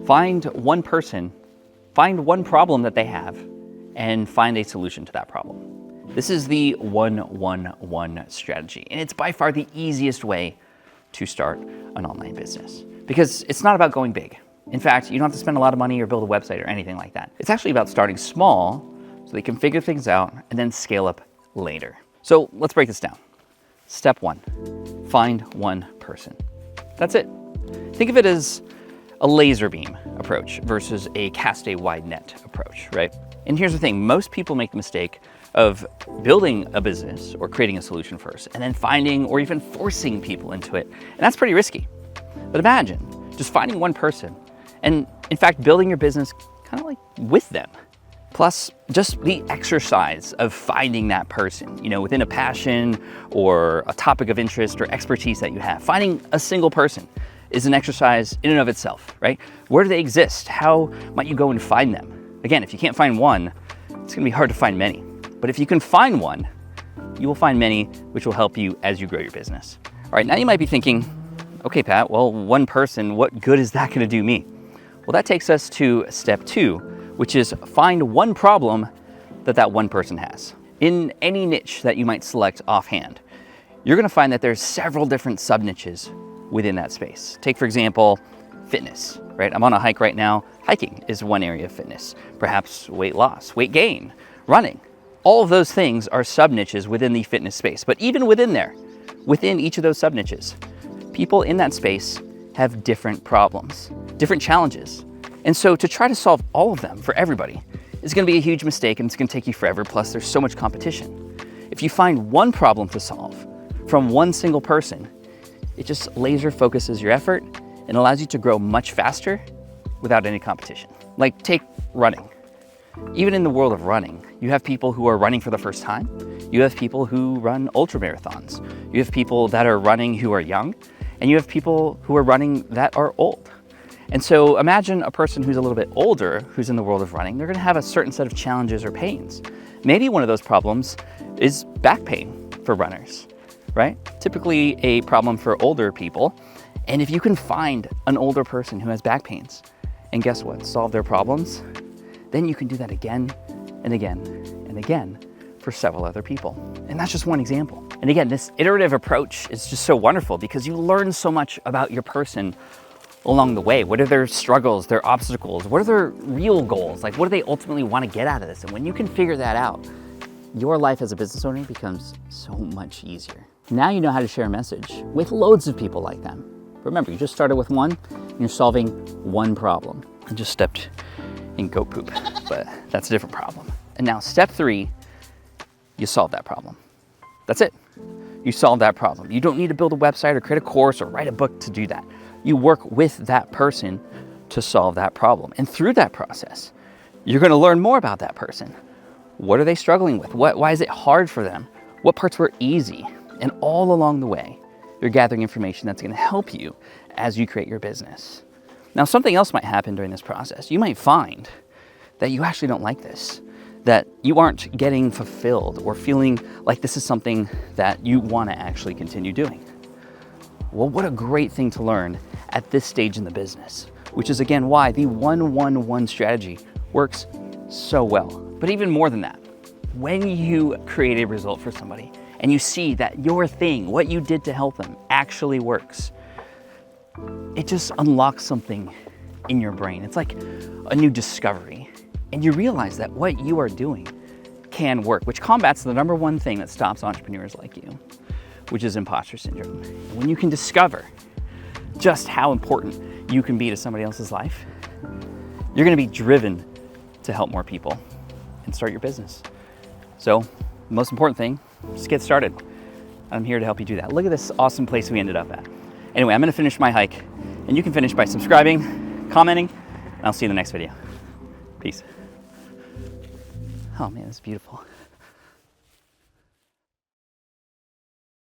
Find one person, find one problem that they have, and find a solution to that problem. This is the 1-1-1 strategy, and it's by far the easiest way to start an online business because it's not about going big. In fact, you don't have to spend a lot of money or build a website or anything like that. It's actually about starting small so they can figure things out and then scale up later. So let's break this down. Step 1, find one person. That's it. Think of it as a laser beam approach versus a cast a wide net approach, right? And here's the thing, most people make the mistake of building a business or creating a solution first and then finding or even forcing people into it. And that's pretty risky. But imagine just finding one person and in fact, building your business kind of like with them. Plus just the exercise of finding that person, within a passion or a topic of interest or expertise that you have. Finding a single person is an exercise in and of itself, right? Where do they exist? How might you go and find them? Again, if you can't find one, it's gonna be hard to find many. But if you can find one, you will find many, which will help you as you grow your business. All right, now you might be thinking, okay, Pat, well, one person, what good is that gonna do me? Well, that takes us to step 2, which is find one problem that one person has. In any niche that you might select offhand, you're gonna find that there's several different sub-niches within that space. Take, for example, fitness, right? I'm on a hike right now. Hiking is one area of fitness. Perhaps weight loss, weight gain, running. All of those things are sub-niches within the fitness space. But even within each of those sub-niches, people in that space have different problems, different challenges. And so to try to solve all of them for everybody is gonna be a huge mistake and it's gonna take you forever, plus there's so much competition. If you find one problem to solve from one single person, it just laser focuses your effort and allows you to grow much faster without any competition. Like take running. Even in the world of running, you have people who are running for the first time. You have people who run ultra marathons. You have people that are running who are young, and you have people who are running that are old. And so imagine a person who's a little bit older, who's in the world of running, they're gonna have a certain set of challenges or pains. Maybe one of those problems is back pain for runners, right? Typically a problem for older people. And if you can find an older person who has back pains, and guess what, solve their problems, then you can do that again and again and again for several other people. And that's just one example. And again, this iterative approach is just so wonderful because you learn so much about your person along the way. What are their struggles, their obstacles? What are their real goals? Like, what do they ultimately want to get out of this? And when you can figure that out, your life as a business owner becomes so much easier. Now you know how to share a message with loads of people like them. Remember, you just started with one, and you're solving one problem. I just stepped in goat poop, but that's a different problem. And now step 3, you solve that problem. That's it. You solve that problem. You don't need to build a website or create a course or write a book to do that. You work with that person to solve that problem. And through that process, you're gonna learn more about that person. What are they struggling with? Why is it hard for them? What parts were easy? And all along the way, you're gathering information that's gonna help you as you create your business. Now, something else might happen during this process. You might find that you actually don't like this, that you aren't getting fulfilled or feeling like this is something that you wanna actually continue doing. Well, what a great thing to learn at this stage in the business, which is again why the 1-1-1 strategy works so well. But even more than that, when you create a result for somebody and you see that your thing, what you did to help them actually works, it just unlocks something in your brain. It's like a new discovery. And you realize that what you are doing can work, which combats the #1 thing that stops entrepreneurs like you, which is imposter syndrome. And when you can discover just how important you can be to somebody else's life, you're gonna be driven to help more people and start your business. So the most important thing, just get started. I'm here to help you do that. Look at this awesome place we ended up at. Anyway, I'm gonna finish my hike, and you can finish by subscribing, commenting, and I'll see you in the next video. Peace. Oh man, it's beautiful.